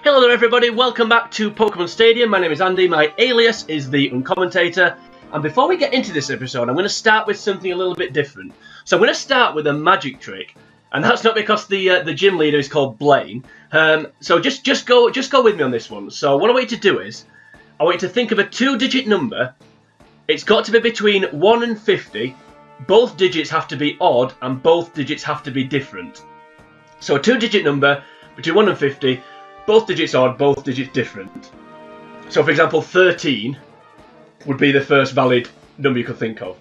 Hello there everybody, welcome back to Pokemon Stadium. My name is Andy, my alias is the Uncommentator. And before we get into this episode, I'm going to start with something a little bit different. So I'm going to start with a magic trick. And that's not because the gym leader is called Blaine. So just go with me on this one. So what I want you to do is, I want you to think of a 2-digit number. It's got to be between 1 and 50. Both digits have to be odd and both digits have to be different. So a 2-digit number between 1 and 50. Both digits odd, both digits different. So, for example, 13 would be the first valid number you could think of.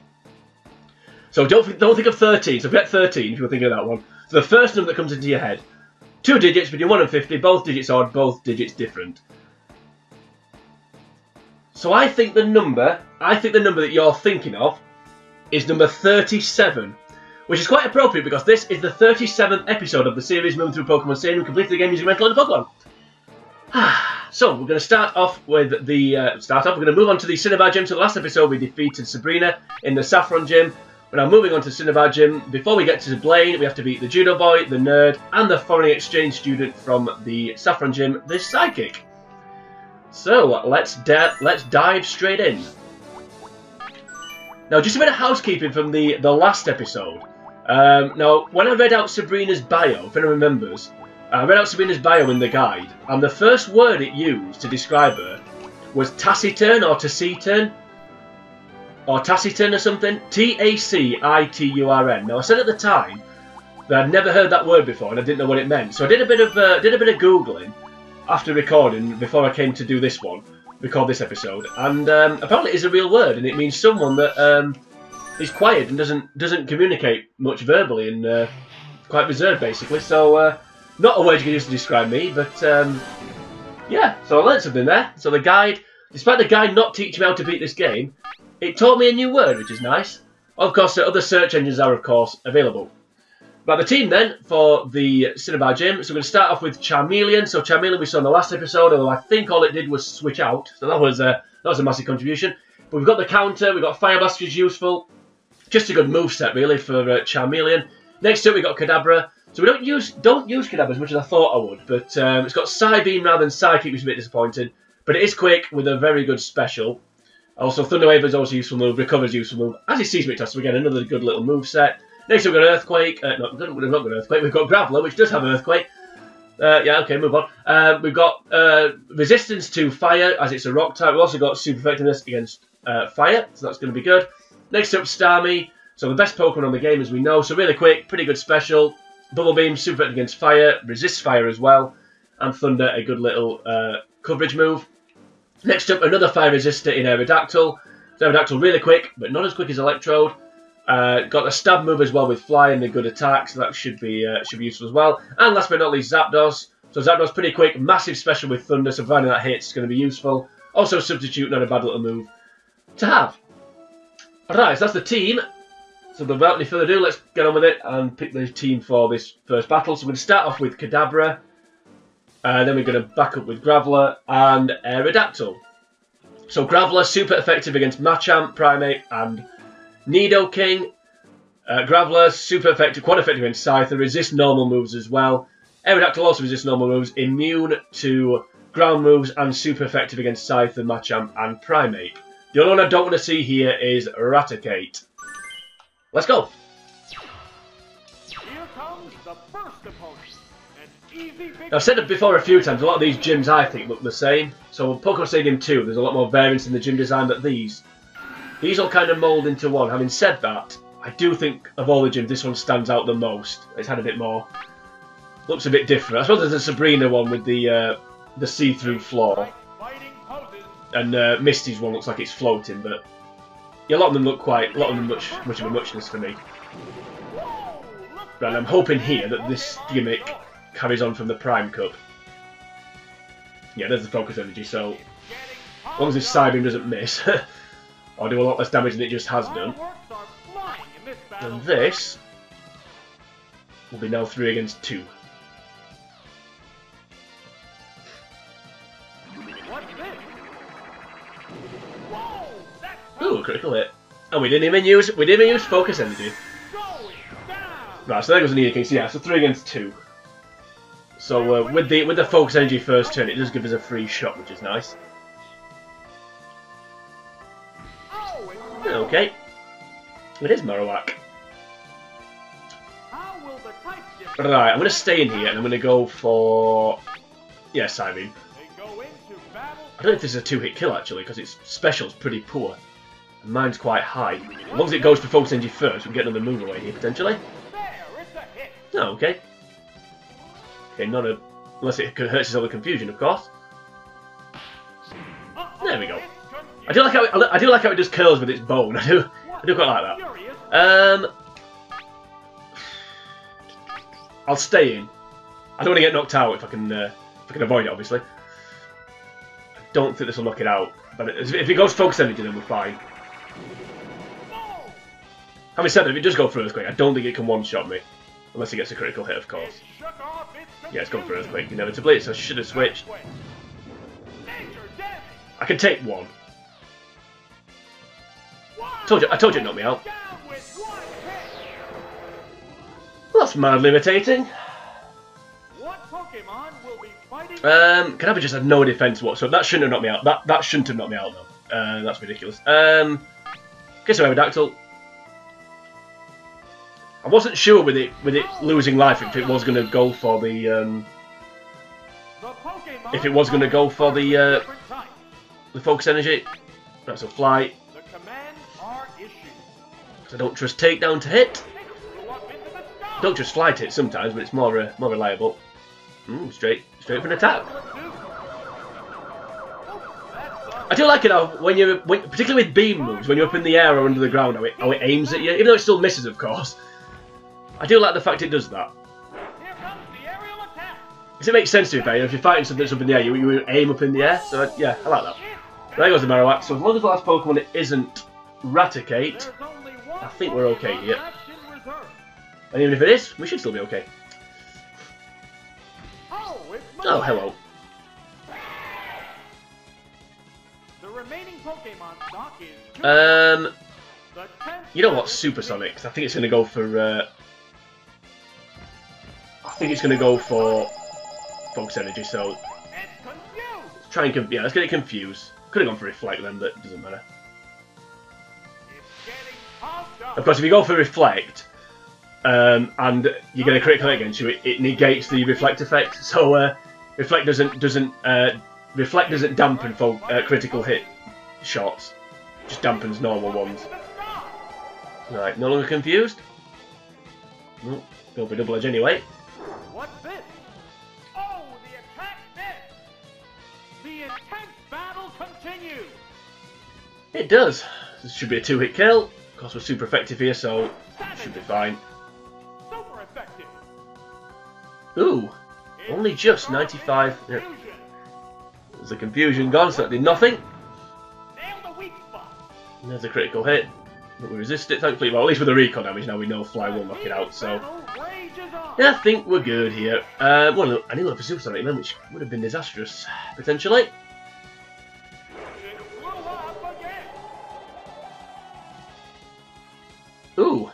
So don't think of 13. So forget 13 if you're thinking of that one. So the first number that comes into your head. 2 digits between 1 and 50, both digits odd, both digits different. So I think the number that you're thinking of is number 37. Which is quite appropriate because this is the 37th episode of the series moving through Pokemon Stadium, completed the game using mental and Pokemon. So we're going to start off with the we're going to move on to the Cinnabar Gym. So the last episode we defeated Sabrina in the Saffron Gym. We're now moving on to Cinnabar Gym. Before we get to Blaine, we have to beat the Judo boy, the nerd, and the foreign exchange student from the Saffron Gym, the psychic. So let's dive straight in. Now, just a bit of housekeeping from the last episode. Now, when I read out Sabrina's bio, if anyone remembers, I read out Sabrina's bio in the guide, and the first word it used to describe her was taciturn or taciturn or something. T-A-C-I-T-U-R-N. Now, I said at the time that I'd never heard that word before and I didn't know what it meant, so I did a bit of googling after recording before I came to do this one, record this episode, and apparently it is a real word, and it means someone that is quiet and doesn't communicate much verbally and quite reserved basically. So not a word you can use to describe me, but yeah. So I learned something there. So the guide, despite the guide not teaching me how to beat this game, it taught me a new word, which is nice. Of course, other search engines are of course available. But the team then for the Cinnabar Gym. So we're going to start off with Charmeleon. So Charmeleon we saw in the last episode, although I think all it did was switch out. So that was a massive contribution. But we've got the counter, we've got Fire Blast, which is useful. Just a good moveset really for Charmeleon. Next up we've got Kadabra. So we don't use Kadabra as much as I thought I would, but it's got Psybeam rather than Psychic, which is a bit disappointing. But it is quick with a very good special. Also Thunder Wave is also a useful move, Recover's a useful move. As it Seismic Toss, so again another good little moveset. Next up we've got Earthquake. We've not got Earthquake, we've got Graveler, which does have Earthquake. Yeah, okay, move on. We've got Resistance to Fire, as it's a Rock type. We've also got Super Effectiveness against Fire, so that's going to be good. Next up, Starmie. So the best Pokemon on the game, as we know. So really quick, pretty good special. Bubble Beam, super effective against fire, resists fire as well. And Thunder, a good little coverage move. Next up, another fire resistor in Aerodactyl. So Aerodactyl really quick, but not as quick as Electrode. Got a stab move as well with fly and a good attack, so that should be useful as well. And last but not least, Zapdos. So Zapdos pretty quick, massive special with Thunder, so providing that hits is going to be useful. Also Substitute, not a bad little move to have. Alright, so that's the team. So without any further ado, let's get on with it and pick the team for this first battle. So we're going to start off with Kadabra. Then we're going to back up with Graveler and Aerodactyl. So Graveler, super effective against Machamp, Primeape and Nidoking. Graveler, super effective, quite effective against Scyther, resists normal moves as well. Aerodactyl also resists normal moves, immune to ground moves and super effective against Scyther, Machamp and Primeape. The only one I don't want to see here is Raticate. Let's go! Here comes the first opponent. An easy I've said it before a few times, a lot of these gyms I think look the same. So Pokemon Stadium 2, there's a lot more variance in the gym design, but these all kind of mould into one. Having said that, I do think of all the gyms, this one stands out the most. It's had a bit more, looks a bit different. I suppose there's a Sabrina one with the see-through floor. And Misty's one looks like it's floating, but yeah, a lot of them look much of a muchness for me. Right, I'm hoping here that this gimmick carries on from the Prime Cup. Yeah, there's the focus energy, so as long as this Psybeam doesn't miss, or do a lot less damage than it just has done. And this will be now 3 against 2. Ooh, critical hit. And we didn't even use focus energy. Right, so there goes the Nidoking. So yeah, so 3 against 2. So with the Focus Energy first turn, it does give us a free shot, which is nice. Okay. It is Marowak. Right, I'm going to stay in here and I'm going to go for... Yeah, Psybeam. I don't know if this is a 2-hit kill actually, because its special's pretty poor. And mine's quite high. As long as it goes for Focus Energy first, we can get another move away here, potentially. Oh, okay. Okay, not a... Unless it hurts his other confusion, of course. There we go. I do like how it does curls with its bone. I do quite like that. I'll stay in. I don't want to get knocked out if I can avoid it, obviously. I don't think this will knock it out. But if it goes Focus Energy, then we're fine. Having said that, if it does go for Earthquake, I don't think it can one-shot me. Unless it gets a critical hit, of course. Yeah, it's gone for Earthquake inevitably, so I should have switched. I can take one. I told you it'd knock me out. Well, that's mildly irritating. Kadabra just had no defense whatsoever. That shouldn't have knocked me out. That shouldn't have knocked me out though. That's ridiculous. Okay, so Aerodactyl. I wasn't sure with it losing life if it was going to go for the Focus Energy. Right, so Fly. I don't trust Takedown to hit. Don't trust Fly to hit sometimes, but it's more reliable. Straight for an attack. I do like it how particularly with beam moves, when you're up in the air or under the ground, how it aims at you, even though it still misses, of course. I do like the fact it does that. Because it makes sense to me, if you're fighting something that's up in the air, you aim up in the air. So yeah, I like that. There goes the Marowak. So as long as the last Pokemon isn't Raticate, I think we're okay here. And even if it is, we should still be okay. Oh, hello. You know what? Supersonic. I think it's going to go for. I think it's going to go for Focus Energy. So let's try and let's get it confused. Could have gone for Reflect then, but it doesn't matter. Of course, if you go for Reflect, and you get a critical hit against you, it negates the Reflect effect. So Reflect doesn't dampen critical hit shots. Just dampens normal ones. Right, no longer confused. Nope, go for Double Edge anyway. What's this? Oh, the attack missed. The intense battle continues. It does. This should be a 2-hit kill. Of course, we're super effective here, so it should be fine. Super effective. Ooh, only just 95. Yeah. There's a confusion gone, so that did nothing. And there's a critical hit, but we resist it thankfully. Well, at least with the recon damage now we know Fly will knock it out. So yeah, I think we're good here. Well, I need to look for Supersonic then, which would have been disastrous potentially. Ooh.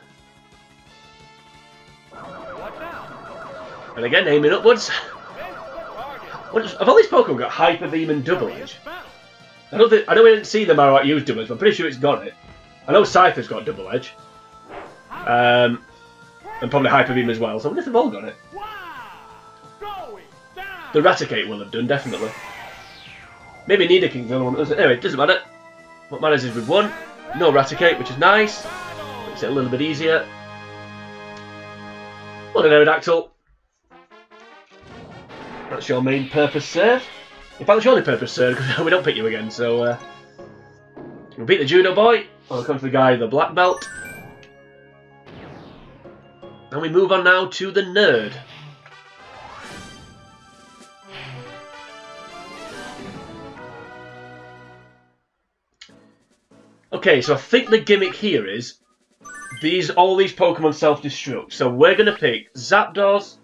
And again, aiming upwards. Have all these Pokemon got Hyper Beam and Double Edge? I know we didn't see the Marowak use Double Edge, but I'm pretty sure it's got it. I know Scyther's got Double Edge. And probably Hyper Beam as well, so I wonder if they've all got it. The Raticate will have done, definitely. Maybe Nidaking's the other one that does it. Anyway, it doesn't matter. What matters is we've won. No Raticate, which is nice. Makes it a little bit easier. Well done, Aerodactyl. That's your main purpose served. In fact, that's your only purpose served, because we don't pick you again, so... we'll beat the Judo boy. We'll come to the guy with the black belt. And we move on now to the nerd. Okay, so I think the gimmick here is all these Pokemon self-destruct. So we're going to pick Zapdos,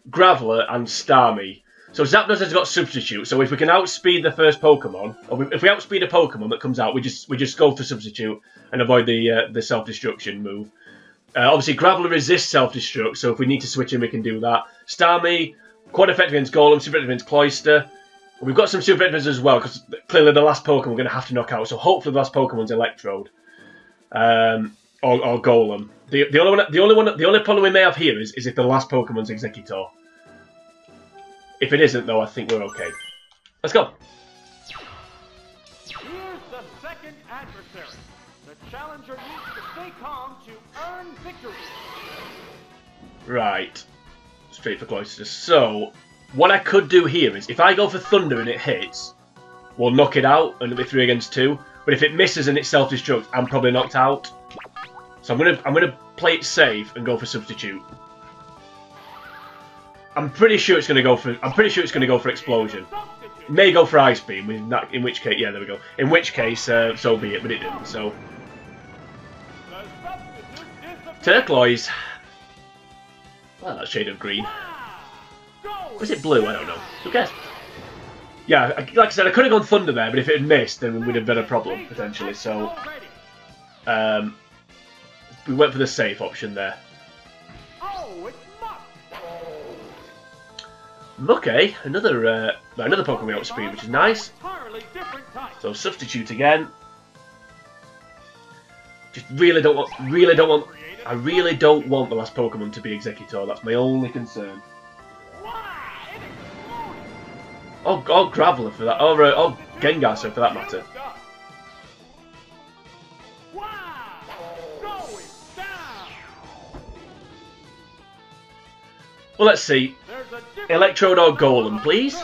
Graveler, and Starmie. So Zapdos has got Substitute, so if we can outspeed the first Pokemon, or if we outspeed a Pokemon that comes out, we just go for Substitute and avoid the self-destruction move. Obviously, Graveler resists self-destruct, so if we need to switch him, we can do that. Starmie Quite effective against Golem, super effective against Cloyster. We've got some super effectives as well, because clearly the last Pokemon we're going to have to knock out. So hopefully the last Pokemon's Electrode. Or Golem. The only problem we may have here is if the last Pokemon's Exeggutor. If it isn't, though, I think we're okay. Let's go. Here's the second adversary. The challenger needs to stay calm to earn victory. Right. Straight for Cloyster. So, what I could do here is, if I go for Thunder and it hits, we'll knock it out and it'll be 3 against 2. But if it misses and it self-destructs, I'm probably knocked out. So I'm gonna play it safe and go for Substitute. I'm pretty sure it's gonna go for Explosion. It may go for Ice Beam, in which case, yeah, there we go. In which case, so be it, but it didn't. So Turquoise. Well, that shade of green. Was it blue? I don't know. Who cares? Yeah, like I said, I could have gone Thunder there, but if it had missed, then we would have been a problem, potentially. So, we went for the safe option there. Okay, another Pokemon outspeed, which is nice. So substitute again. Just I really don't want the last Pokemon to be Exeggutor. That's my only concern. Oh, Graveler for that. Oh, Gengar, so for that matter. Well, let's see. Electrode or Golem, please.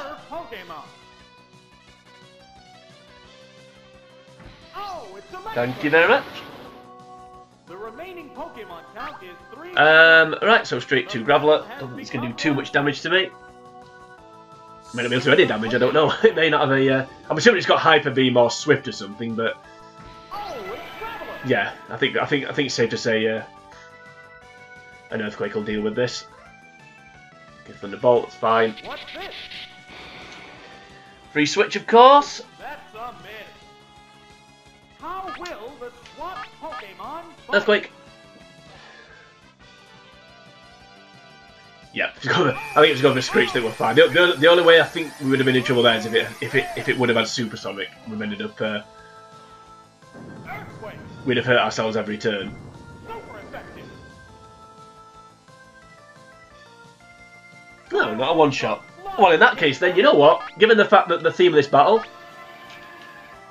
Thank you very much. Right, so straight to Graveler. Don't think it's going to do too much damage to me. It may not be able to do any damage, I don't know. It may not have a... I'm assuming it's got Hyper Beam or Swift or something, but... Yeah, I think it's safe to say an Earthquake will deal with this. Get Thunderbolt, it's fine. Free switch, of course. That's a miss. How will the swap Pokemon Earthquake. Yeah, I think it's going for Screech. That we're fine. The only way I think we would have been in trouble there is if it would have had Supersonic. We've ended up we'd have hurt ourselves every turn. No, not a one shot. Well, in that case, then you know what? Given the fact that the theme of this battle,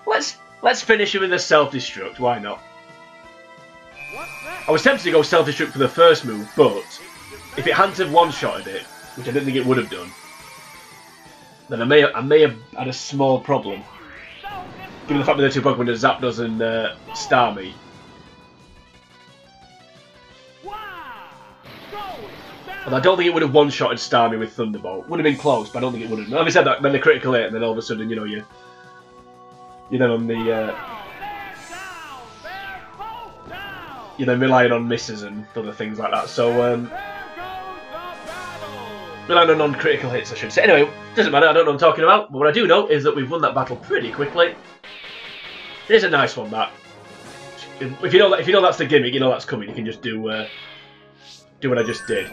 let's finish it with a self-destruct. Why not? I was tempted to go self-destruct for the first move, but if it hadn't have one-shotted it, which I didn't think it would have done, then I may have had a small problem. Given the fact that the two Pokemon are Zapdos and Starmie. And I don't think it would have one-shotted Starmie with Thunderbolt. Would have been close, but I don't think it would have. Having said that, then the critical hit, and then all of a sudden, you know, you're then on the you're then relying on misses and other things like that. So relying on non-critical hits, I should say. Anyway, doesn't matter. I don't know what I'm talking about. But what I do know is that we've won that battle pretty quickly. It is a nice one, that. If you know that's the gimmick, you know that's coming. You can just do what I just did.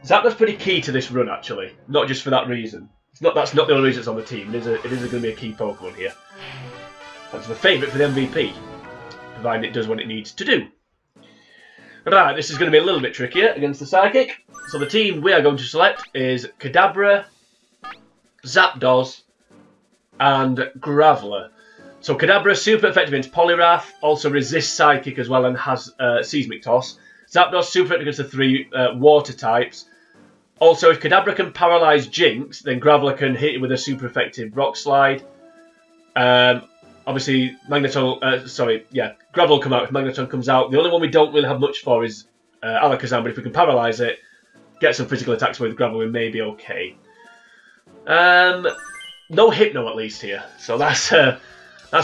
Zapdos pretty key to this run, actually. Not just for that reason. That's not the only reason it's on the team. It is going to be a key Pokemon here. That's the favourite for the MVP, provided it does what it needs to do. Right, this is going to be a little bit trickier against the Psychic. So the team we are going to select is Kadabra, Zapdos, and Graveler. So Kadabra super effective against Poliwrath, also resists Psychic as well and has Seismic Toss. Zapdos super effective against the 3 water types. Also, if Kadabra can paralyse Jinx, then Graveler can hit it with a super effective Rock Slide. Obviously, Magneton, Graveler will come out if Magneton comes out. The only one we don't really have much for is Alakazam, but if we can paralyse it, get some physical attacks with Graveler, we may be okay. No Hypno at least here, so that's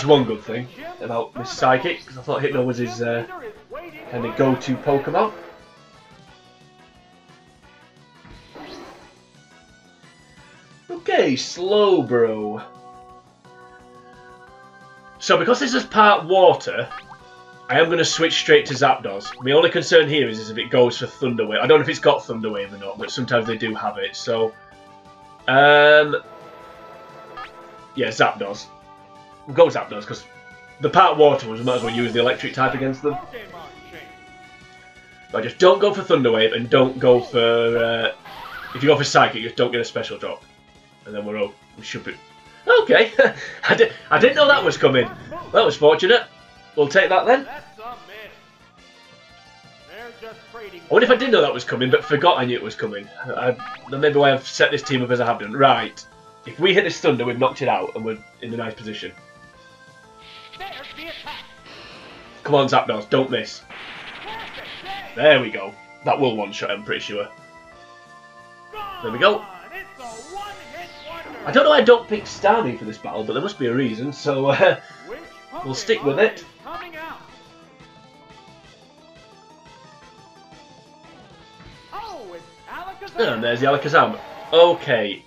one good thing about this Psychic, because I thought Hypno was his kind of go-to Pokemon. Okay, Slowbro. So because this is part water, I am going to switch straight to Zapdos. My only concern here is if it goes for Thunder Wave. I don't know if it's got Thunder Wave or not, but sometimes they do have it. So Yeah, Zapdos. We'll go Zapdos, because the part water ones, we might as well use the electric type against them. But just don't go for Thunder Wave, and don't go for... if you go for Psychic, just don't get a special drop. And then we should be... Okay, I didn't know that was coming. That was fortunate. We'll take that then. I wonder if I didn't know that was coming, but forgot I knew it was coming. Maybe why I've set this team up as I have done. Right, if we hit this Thunder, we've knocked it out, and we're in a nice position. Come on, Zapdos, don't miss. There we go. That will one-shot, I'm pretty sure. There we go. I don't know why I don't pick Starmie for this battle, but there must be a reason, so we'll stick with it. And there's the Alakazam. Okay,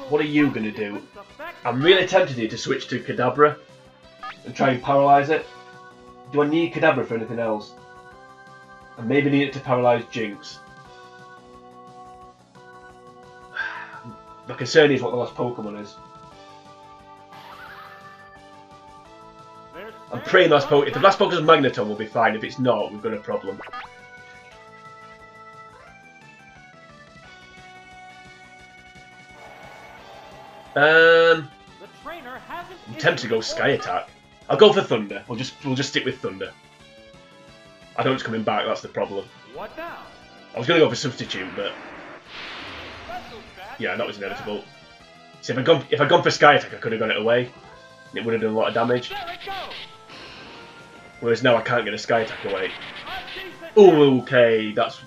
what are you going to do? I'm really tempted here to switch to Kadabra and try and paralyse it. Do I need Kadabra for anything else? I maybe need it to paralyse Jinx. My concern is what the last Pokemon is. I'm praying if the last Pokemon's Magneton, we'll be fine. If it's not, we've got a problem. I'm tempted to go Sky Attack. I'll go for Thunder. We'll just stick with Thunder. I know it's coming back. That's the problem. What now? I was going to go for Substitute, but yeah, that was inevitable. See, if I'd gone for Sky Attack, I could have got it away. It would have done a lot of damage. Whereas now I can't get a Sky Attack away. Ooh, okay, that's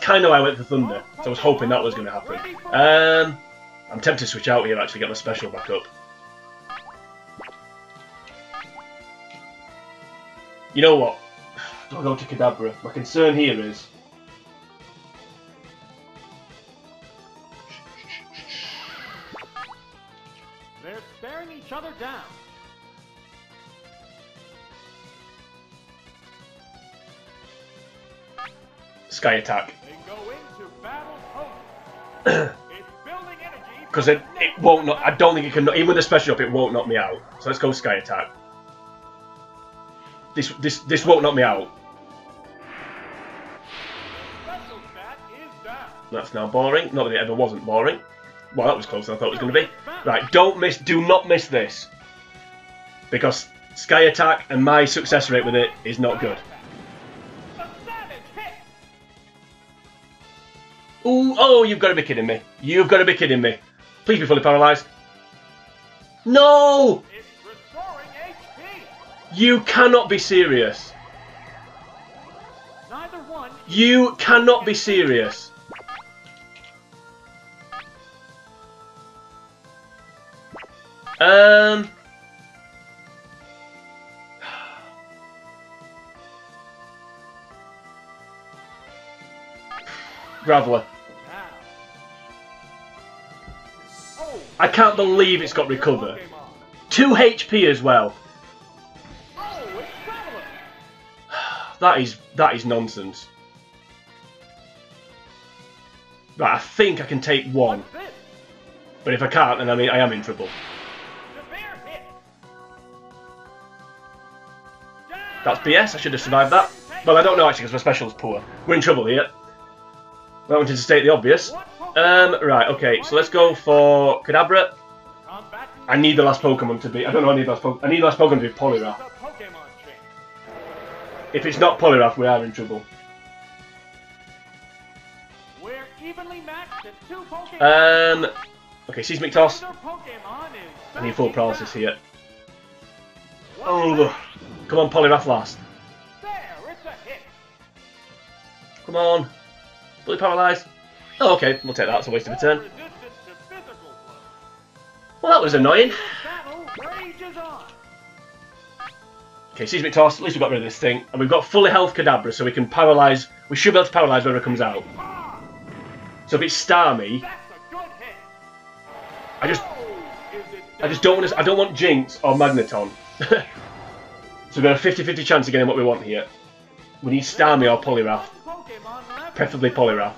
kind of why I went for Thunder. So I was hoping that was going to happen. I'm tempted to switch out here actually, get my special back up. You know what? I'll go to Kadabra. My concern here is... they're staring each other down. Sky Attack. They go into battle post. Because it won't knock... I don't think it can... Even with the special up, it won't knock me out. So let's go Sky Attack. This won't knock me out. That's now boring. Not that it ever wasn't boring. Well, that was closer than I thought it was going to be. Right, do not miss this. Because Sky Attack and my success rate with it is not good. Ooh, oh, you've got to be kidding me. You've got to be kidding me. Please be fully paralysed. No! It's restoring HP. You cannot be serious. Neither one. You cannot be serious. Graveler. I can't believe it's got Recover. 2 HP as well. That is nonsense. Right, I think I can take one. But if I can't, then I am in trouble. That's BS, I should have survived that. Well, I don't know actually because my special's poor. We're in trouble here. I wanted to state the obvious. Right, okay, so let's go for Kadabra. I need the last Pokemon to be... I don't know, I need the last Pokemon to be Poliwrath. If it's not Poliwrath, we are in trouble. Okay, Seismic Toss. I need full paralysis here. Oh, come on, Poliwrath last. Come on. Fully paralysed. Oh, okay, we'll take that. It's a waste of a turn. Well, that was annoying. Okay, Seismic Toss. At least we got rid of this thing. And we've got fully health Kadabra, so we can paralyse... We should be able to paralyse whenever it comes out. So if it's Starmie... I just don't want to... I don't want Jinx or Magneton. So we've got a 50-50 chance of getting what we want here. We need Starmie or Poliwrath. Preferably Poliwrath.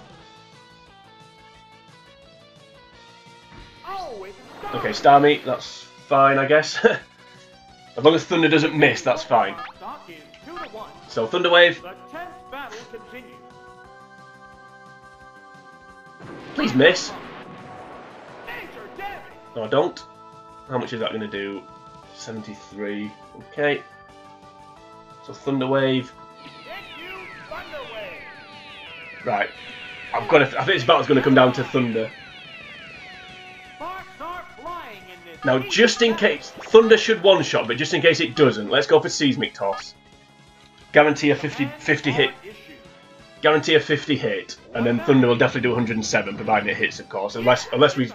Oh, it's Okay, Starmie, that's fine, I guess. As long as Thunder doesn't miss, that's fine. stock is 2-1. So, Thunder Wave, The 10th battle continues. please miss. Major damage. No, don't. How much is that going to do? 73. Okay. So, Thunder Wave. Hit you, Thunder Wave. Right. I think this battle's going to come down to Thunder. Sparks are flying in this. Now, just in case, Thunder should one-shot, but just in case it doesn't, let's go for Seismic Toss. Guarantee a 50 hit. Guarantee a 50 hit, and then Thunder will definitely do 107, providing it hits, of course. Unless we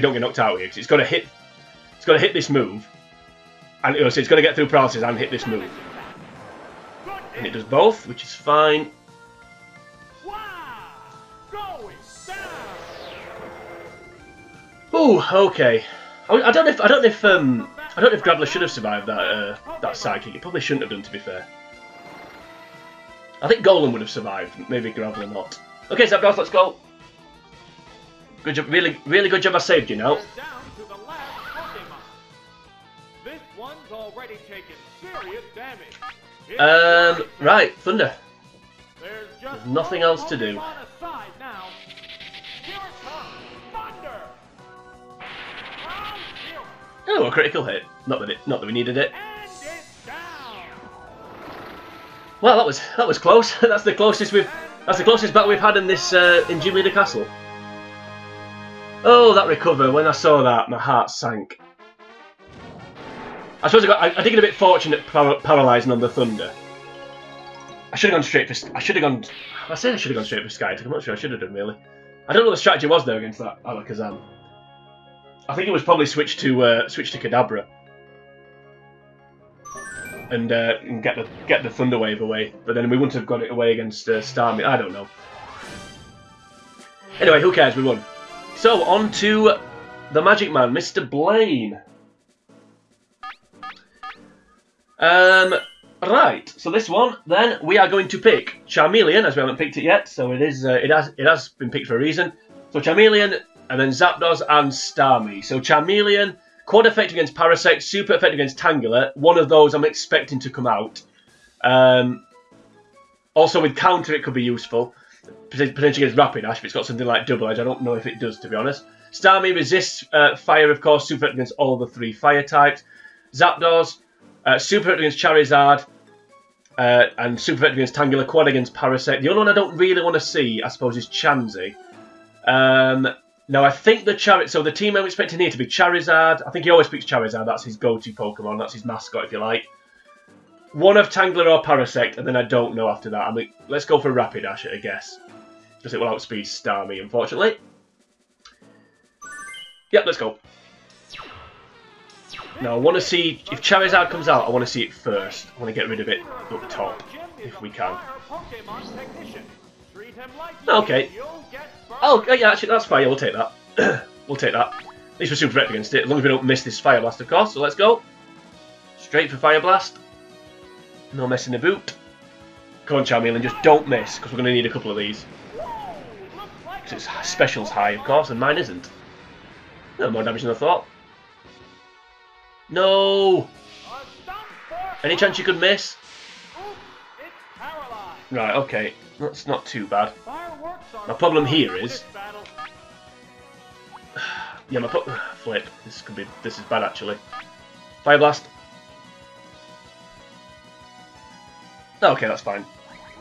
don't get knocked out here, because it's got to hit. It's got to hit this move, and so it's got to get through paralysis and hit this move. And it does both, which is fine. Ooh, okay. I don't know if Graveler should have survived that psychic. It probably shouldn't have done, to be fair. I think Golem would have survived, maybe Graveler not. Okay, Zapdos, let's go. Good job, really good job. I saved you now. Down to the last Pokemon. This one's already taken serious damage. Right, Thunder. There's just nothing else to do. Pokemon aside now. Here it comes, Thunder. Round zero. Oh, a critical hit. Not that we needed it. And it's down. Well, that was close. That's the closest battle we've had in this in Gym Leader Castle. Oh, that recover! When I saw that, my heart sank. I suppose I did get a bit fortunate paralysing on the Thunder. I should have gone straight for. I should have gone straight for Skytech. I'm not sure I should have done, really. I don't know what the strategy was there against that Alakazam. I think it was probably switch to Kadabra and get the Thunder Wave away. But then we wouldn't have got it away against Starmie. I don't know. Anyway, who cares? We won. So on to the Magic Man, Mr. Blaine. Right. So this one, then we are going to pick Charmeleon, as we haven't picked it yet. So it is. It has been picked for a reason. So Charmeleon, and then Zapdos and Starmie. So Charmeleon, quad effect against Parasect, super effect against Tangela. One of those I'm expecting to come out. Also with counter, it could be useful. Potentially against Rapidash, if it's got something like Double Edge. I don't know if it does, to be honest. Starmie resists fire, of course, super effect against all the 3 fire types. Zapdos, super effect against Charizard, and super effect against Tangela, quad against Parasect. The only one I don't really want to see, I suppose, is Chansey. Now, I think the team I'm expecting here to be Charizard. I think he always picks Charizard. That's his go-to Pokemon. That's his mascot, if you like. One of Tangela or Parasect, and then I don't know after that. I mean, let's go for Rapidash, I guess. Because it will outspeed Starmie, unfortunately. Yep, let's go. Now, I want to see... If Charizard comes out, I want to see it first. I want to get rid of it up top, if we can. Okay. Oh, yeah, actually, that's fine. Yeah, we'll take that. We'll take that. At least we're super effective against it, as long as we don't miss this Fire Blast, of course. So let's go. Straight for Fire Blast. No messing about. Come on, Charmeleon, just don't miss, because we're going to need a couple of these. Because its special's high, of course, and mine isn't. No more damage than I thought. No! Any chance you could miss? Right, okay. That's not too bad. My problem here is... Yeah, flip. This is bad, actually. Fire Blast. Okay, that's fine.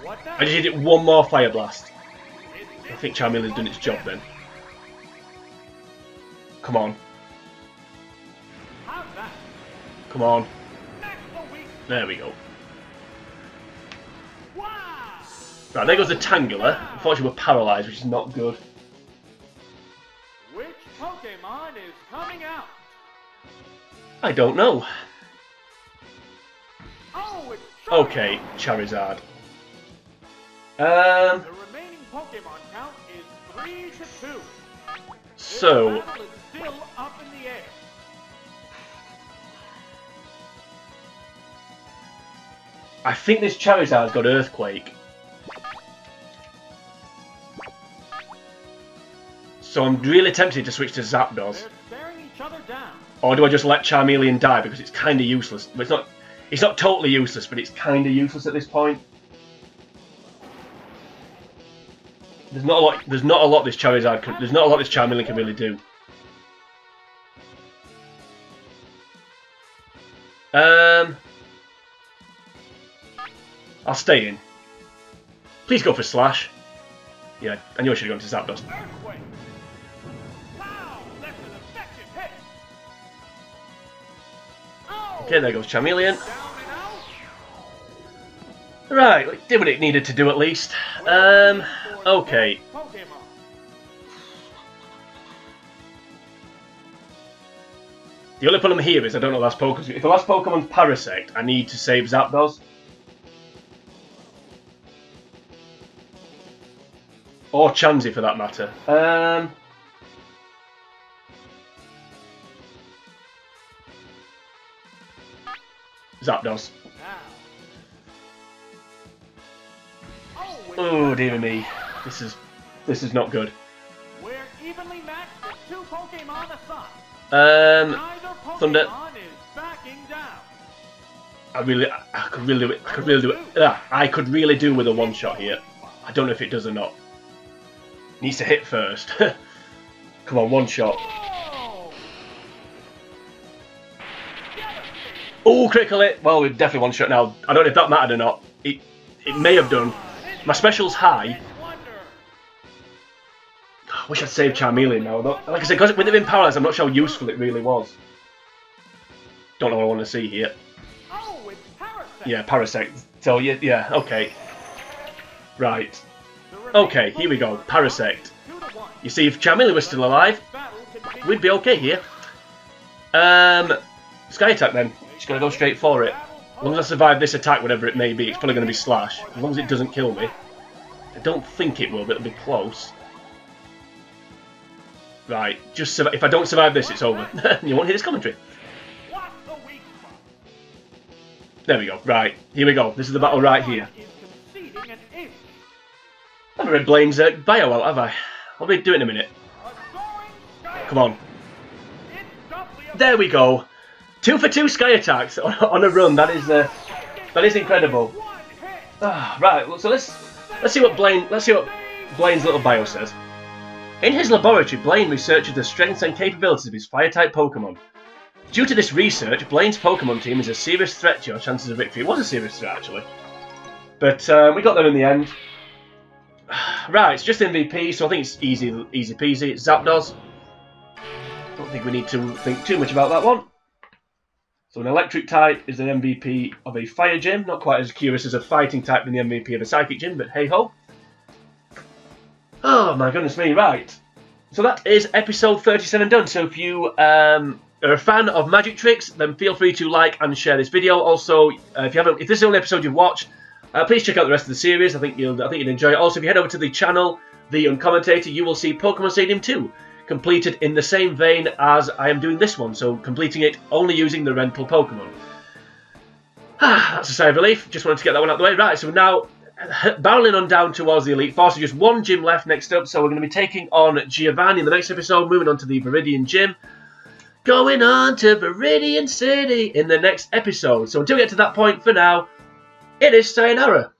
I just needed one more Fire Blast. I think Charmeleon's done its job then. Come on. Come on. There we go. Right, there goes the Tangela. Unfortunately, we're paralysed, which is not good. Which Pokemon is coming out? I don't know. Oh, it's Okay, Charizard. The remaining Pokemon count is 3-2. So... This battle is still up in the air. I think this Charizard's got Earthquake. So I'm really tempted to switch to Zapdos. They're staring each other down. Or do I just let Charmeleon die because it's kind of useless? But it's not totally useless, but it's kind of useless at this point. There's not a lot this Charizard can, there's not a lot this Charmeleon can really do. I'll stay in. Please go for Slash. Yeah, I knew I should have gone to Zapdos. Earthquake. Wow, that's an effective hit. Oh, Okay, there goes Charmeleon. down and out. Right, it did what it needed to do at least. Okay. Pokemon. The only problem here is I don't know the last Pokemon. If the last Pokemon's Parasect, I need to save Zapdos. Or Chansey for that matter. Zapdos. Oh dear me. This is not good. We're evenly matched with 2 Pokemon aside. Thunder. Neither Pokemon is backing down. I could really do with a one-shot here. I don't know if it does or not. Needs to hit first. Come on, one shot. Oh, critical hit. Well, we're definitely one shot now. I don't know if that mattered or not. It may have done. My special's high. I wish I'd saved Charmeleon now. Like I said, because with it being paralysed, I'm not sure how useful it really was. Don't know what I want to see here. Yeah, Parasect. So, yeah, okay. Right. Okay, here we go. Parasect. You see, if Charmeleon was still alive, we'd be okay here. Sky Attack then. Just gonna go straight for it. As long as I survive this attack, whatever it may be, it's probably gonna be Slash. As long as it doesn't kill me. I don't think it will, but it'll be close. Right, just if I don't survive this, it's over. You won't hear this commentary. There we go. Right, here we go. This is the battle right here. I haven't read Blaine's bio out, have I? I'll be doing it in a minute. Come on. There we go. 2 for 2 Sky Attacks on a run. That is incredible. Right. So let's see what Blaine's little bio says. In his laboratory, Blaine researches the strengths and capabilities of his Fire-type Pokemon. Due to this research, Blaine's Pokemon team is a serious threat to your chances of victory. It was a serious threat, actually. But we got there in the end. Right, it's just MVP, so I think it's easy peasy. It's Zapdos. Don't think we need to think too much about that one. So an electric type is an MVP of a fire gym. Not quite as curious as a fighting type than the MVP of a psychic gym, but hey ho. Oh my goodness me, right. So that is episode 37 done. So if you are a fan of magic tricks, then feel free to like and share this video. Also, if this is the only episode you've watched, please check out the rest of the series. I think you'll enjoy it. Also, if you head over to the channel, The Uncommentator, you will see Pokemon Stadium 2 completed in the same vein as I am doing this one. So completing it only using the rental Pokemon. That's a sigh of relief. Just wanted to get that one out of the way. Right, so now barreling on down towards the Elite Four. So just one gym left next up. So we're going to be taking on Giovanni in the next episode. Moving on to the Viridian Gym. Going on to Viridian City in the next episode. So until we get to that point, for now, it is sayonara.